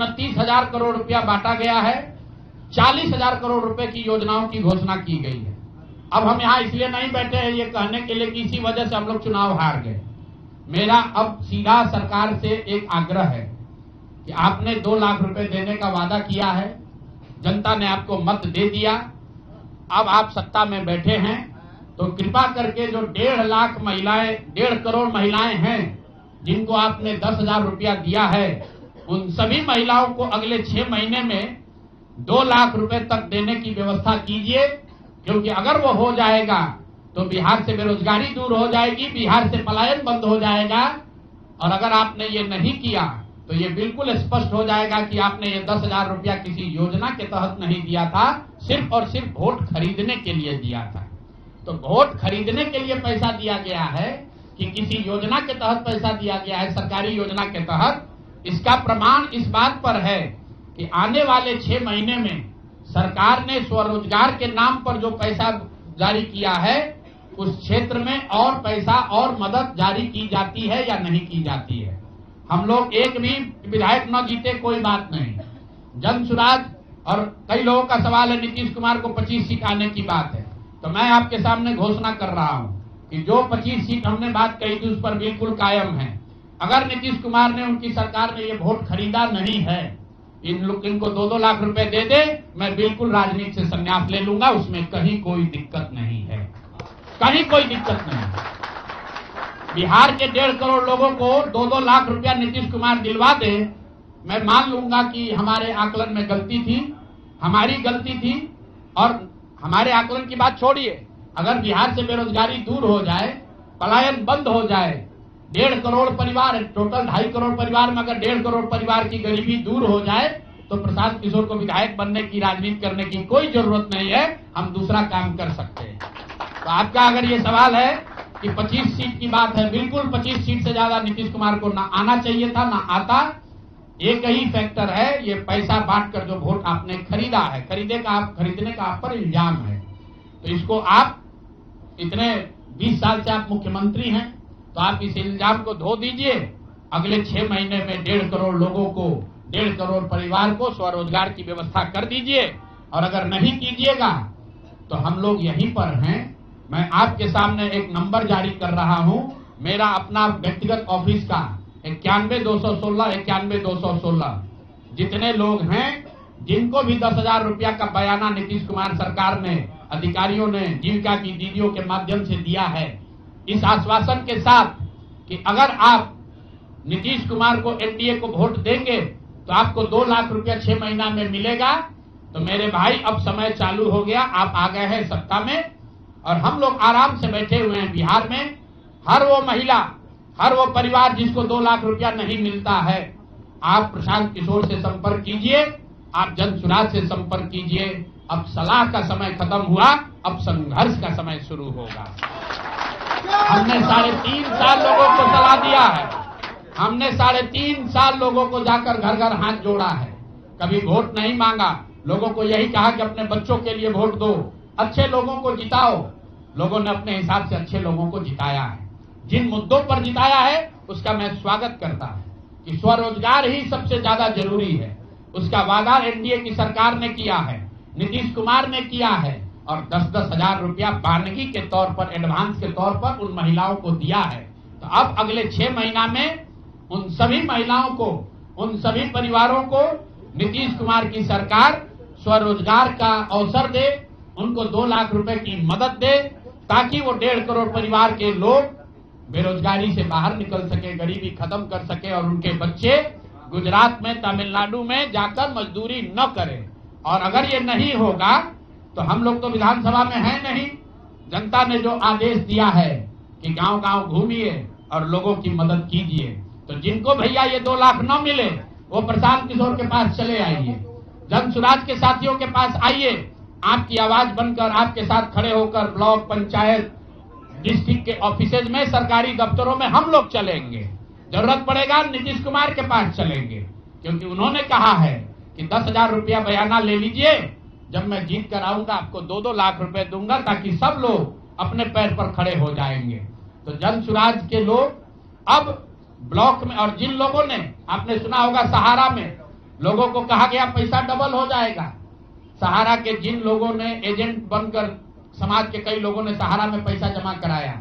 29,000 करोड़ रुपया बांटा गया है, 40,000 करोड़ रुपए की योजनाओं की घोषणा की गई है। अब हम यहाँ इसलिए नहीं बैठे हैं ये कहने के लिए कि इसी वजह से हम लोग चुनाव हार गए। मेरा अब सीधा सरकार से एक आग्रह है कि आपने 2 लाख रुपए देने का वादा किया है, जनता ने आपको मत दे दिया, अब आप सत्ता में बैठे हैं, तो कृपा करके जो 1.5 लाख महिलाएं, 1.5 करोड़ महिलाएं हैं जिनको आपने 10,000 रुपया दिया है, उन सभी महिलाओं को अगले 6 महीने में 2 लाख रुपए तक देने की व्यवस्था कीजिए, क्योंकि अगर वो हो जाएगा तो बिहार से बेरोजगारी दूर हो जाएगी, बिहार से पलायन बंद हो जाएगा। और अगर आपने ये नहीं किया तो ये बिल्कुल स्पष्ट हो जाएगा कि आपने ये 10,000 रुपया किसी योजना के तहत नहीं दिया था, सिर्फ और सिर्फ वोट खरीदने के लिए दिया था। तो वोट खरीदने के लिए पैसा दिया गया है कि किसी योजना के तहत पैसा दिया गया है, सरकारी योजना के तहत, इसका प्रमाण इस बात पर है कि आने वाले 6 महीने में सरकार ने स्वरोजगार के नाम पर जो पैसा जारी किया है, उस क्षेत्र में और पैसा और मदद जारी की जाती है या नहीं की जाती है। हम लोग एक भी विधायक न जीते कोई बात नहीं, जन सुराज, और कई लोगों का सवाल है नीतीश कुमार को 25 सीट आने की बात है, तो मैं आपके सामने घोषणा कर रहा हूं कि जो 25 सीट हमने बात कही थी उस पर बिल्कुल कायम है। अगर नीतीश कुमार ने, उनकी सरकार ने ये वोट खरीदा नहीं है, इनको 2-2 लाख रुपए दे दे, मैं बिल्कुल राजनीति से संन्यास ले लूंगा, उसमें कहीं कोई दिक्कत नहीं है, कहीं कोई दिक्कत नहीं। बिहार के 1.5 करोड़ लोगों को 2-2 लाख रुपया नीतीश कुमार दिलवा दे, मैं मान लूंगा कि हमारे आकलन में गलती थी, हमारी गलती थी। और हमारे आकलन की बात छोड़िए, अगर बिहार से बेरोजगारी दूर हो जाए, पलायन बंद हो जाए, 1.5 करोड़ परिवार, टोटल 2.5 करोड़ परिवार में अगर 1.5 करोड़ परिवार की गरीबी दूर हो जाए, तो प्रशांत किशोर को विधायक बनने की, राजनीति करने की कोई जरूरत नहीं है, हम दूसरा काम कर सकते हैं। तो आपका अगर ये सवाल है कि 25 सीट की बात है, बिल्कुल 25 सीट से ज्यादा नीतीश कुमार को ना आना चाहिए था, ना आता। एक ही फैक्टर है, ये पैसा बांटकर जो वोट आपने खरीदा है, खरीदने का आप पर इल्जाम है। तो इसको आप इतने 20 साल से आप मुख्यमंत्री हैं, तो आप इस इल्जाम को धो दीजिए। अगले 6 महीने में 1.5 करोड़ लोगों को, 1.5 करोड़ परिवार को स्वरोजगार की व्यवस्था कर दीजिए। और अगर नहीं कीजिएगा तो हम लोग यहीं पर हैं। मैं आपके सामने एक नंबर जारी कर रहा हूं, मेरा अपना व्यक्तिगत ऑफिस का 91-216, 91-216। जितने लोग हैं जिनको भी 10,000 रुपया का बयाना नीतीश कुमार सरकार ने, अधिकारियों ने, जीविका की दीदियों के माध्यम से दिया है, इस आश्वासन के साथ कि अगर आप नीतीश कुमार को, एनडीए को वोट देंगे तो आपको 2 लाख रुपया 6 महीना में मिलेगा। तो मेरे भाई, अब समय चालू हो गया, आप आ गए हैं सत्ता में और हम लोग आराम से बैठे हुए हैं बिहार में। हर वो महिला, हर वो परिवार जिसको 2 लाख रुपया नहीं मिलता है, आप प्रशांत किशोर से संपर्क कीजिए, आप जन सुराज से संपर्क कीजिए। अब सलाह का समय खत्म हुआ, अब संघर्ष का समय शुरू होगा। हमने 3.5 साल लोगों को सलाह दिया है, हमने 3.5 साल लोगों को जाकर घर घर हाथ जोड़ा है, कभी वोट नहीं मांगा, लोगों को यही कहा कि अपने बच्चों के लिए वोट दो, अच्छे लोगों को जिताओ। लोगों ने अपने हिसाब से अच्छे लोगों को जिताया है। जिन मुद्दों पर जिताया है उसका मैं स्वागत करता हूं कि स्वरोजगार ही सबसे ज्यादा जरूरी है। उसका वादा एनडीए की सरकार ने किया है, नीतीश कुमार ने किया है, और 10-10 हजार रुपया बानगी के तौर पर, एडवांस के तौर पर उन महिलाओं को दिया है। तो अब अगले 6 महीना में उन सभी महिलाओं को, उन सभी परिवारों को नीतीश कुमार की सरकार स्वरोजगार का अवसर दे, उनको 2 लाख रुपए की मदद दे, ताकि वो 1.5 करोड़ परिवार के लोग बेरोजगारी से बाहर निकल सके, गरीबी खत्म कर सके और उनके बच्चे गुजरात में, तमिलनाडु में जाकर मजदूरी न करें। और अगर ये नहीं होगा तो हम लोग तो विधानसभा में हैं नहीं, जनता ने जो आदेश दिया है कि गांव गांव घूमिए और लोगों की मदद कीजिए, तो जिनको भैया ये 2 लाख न मिले वो प्रशांत किशोर के पास चले आइए, जन सुराज के साथियों के पास आइए, आपकी आवाज बनकर, आपके साथ खड़े होकर ब्लॉक, पंचायत, डिस्ट्रिक्ट के ऑफिसेज में, सरकारी दफ्तरों में हम लोग चलेंगे। जरूरत पड़ेगा नीतीश कुमार के पास चलेंगे, क्योंकि उन्होंने कहा है कि 10,000 रुपया बयाना ले लीजिए, जब मैं जीत कर आऊंगा आपको 2-2 लाख रुपए दूंगा, ताकि सब लोग अपने पैर पर खड़े हो जाएंगे। तो जन सुराज के लोग अब ब्लॉक में, और जिन लोगों ने, आपने सुना होगा सहारा में लोगों को कहा गया पैसा डबल हो जाएगा। सहारा के जिन लोगों ने एजेंट बनकर, समाज के कई लोगों ने सहारा में पैसा जमा कराया,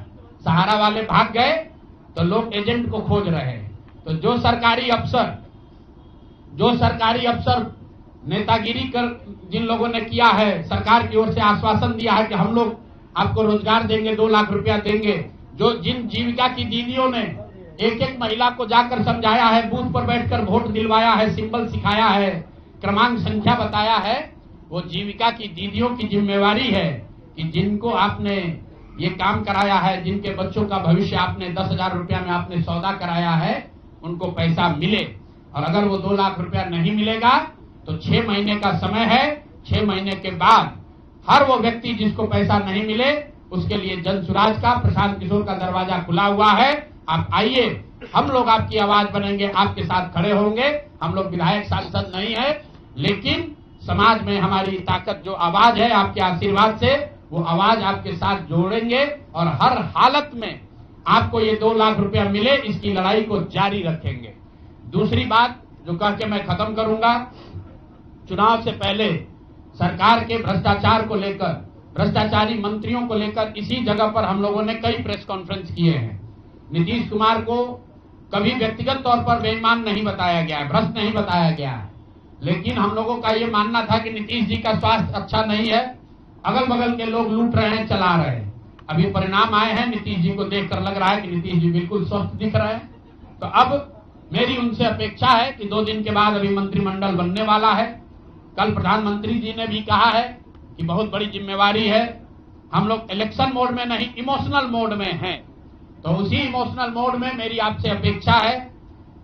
सहारा वाले भाग गए तो लोग एजेंट को खोज रहे हैं। तो जो सरकारी अफसर नेतागिरी कर जिन लोगों ने किया है, सरकार की ओर से आश्वासन दिया है कि हम लोग आपको रोजगार देंगे, 2 लाख रुपया देंगे, जिन जीविका की दीदियों ने एक एक महिला को जाकर समझाया है, बूथ पर बैठकर वोट दिलवाया है, सिंबल सिखाया है, क्रमांक संख्या बताया है, वो जीविका की दीदियों की जिम्मेवारी है कि जिनको आपने ये काम कराया है, जिनके बच्चों का भविष्य आपने 10,000 रुपया में आपने सौदा कराया है, उनको पैसा मिले। और अगर वो 2 लाख रुपया नहीं मिलेगा तो 6 महीने का समय है। 6 महीने के बाद हर वो व्यक्ति जिसको पैसा नहीं मिले उसके लिए जन सुराज का, प्रशांत किशोर का दरवाजा खुला हुआ है। आप आइए, हम लोग आपकी आवाज बनेंगे, आपके साथ खड़े होंगे। हम लोग विधायक सांसद नहीं है, लेकिन समाज में हमारी ताकत जो आवाज है, आपके आशीर्वाद से वो आवाज आपके साथ जोड़ेंगे और हर हालत में आपको ये 2 लाख रुपया मिले, इसकी लड़ाई को जारी रखेंगे। दूसरी बात जो कह के मैं खत्म करूंगा, चुनाव से पहले सरकार के भ्रष्टाचार को लेकर, भ्रष्टाचारी मंत्रियों को लेकर इसी जगह पर हम लोगों ने कई प्रेस कॉन्फ्रेंस किए हैं। नीतीश कुमार को कभी व्यक्तिगत तौर पर बेईमान नहीं बताया गया है, भ्रष्ट नहीं बताया गया है, लेकिन हम लोगों का ये मानना था कि नीतीश जी का स्वास्थ्य अच्छा नहीं है, अगल बगल के लोग लूट रहे हैं, चला रहे हैं। अभी परिणाम आए हैं, नीतीश जी को देखकर लग रहा है कि नीतीश जी बिल्कुल स्वस्थ दिख रहे हैं। तो अब मेरी उनसे अपेक्षा है कि 2 दिन के बाद अभी मंत्रिमंडल बनने वाला है। कल प्रधानमंत्री जी ने भी कहा है कि बहुत बड़ी जिम्मेवारी है, हम लोग इलेक्शन मोड में नहीं, इमोशनल मोड में हैं। तो उसी इमोशनल मोड में मेरी आपसे अपेक्षा है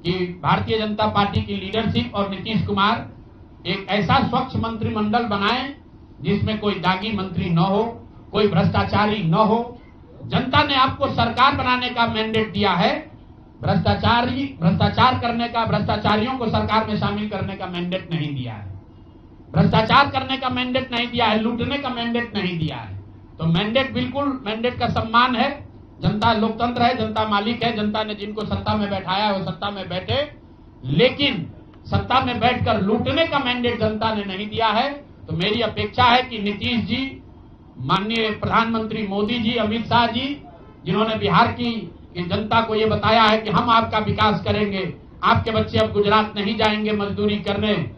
कि भारतीय जनता पार्टी की लीडरशिप और नीतीश कुमार एक ऐसा स्वच्छ मंत्रिमंडल बनाएं जिसमें कोई दागी मंत्री न हो, कोई भ्रष्टाचारी न हो। जनता ने आपको सरकार बनाने का मैंडेट दिया है, भ्रष्टाचार करने का, भ्रष्टाचारियों को सरकार में शामिल करने का मैंडेट नहीं दिया है, भ्रष्टाचार करने का मैंडेट नहीं दिया है, लूटने का मैंडेट नहीं दिया है। तो मैंडेट, बिल्कुल मैंडेट का सम्मान है। जनता लोकतंत्र है, जनता मालिक है, जनता ने जिनको सत्ता में बैठाया है वो सत्ता में बैठे, लेकिन सत्ता में बैठकर लूटने का मैंडेट जनता ने नहीं दिया है। तो मेरी अपेक्षा है कि नीतीश जी, माननीय प्रधानमंत्री मोदी जी, अमित शाह जी, जिन्होंने बिहार की जनता को ये बताया है कि हम आपका विकास करेंगे, आपके बच्चे अब गुजरात नहीं जाएंगे मजदूरी करने,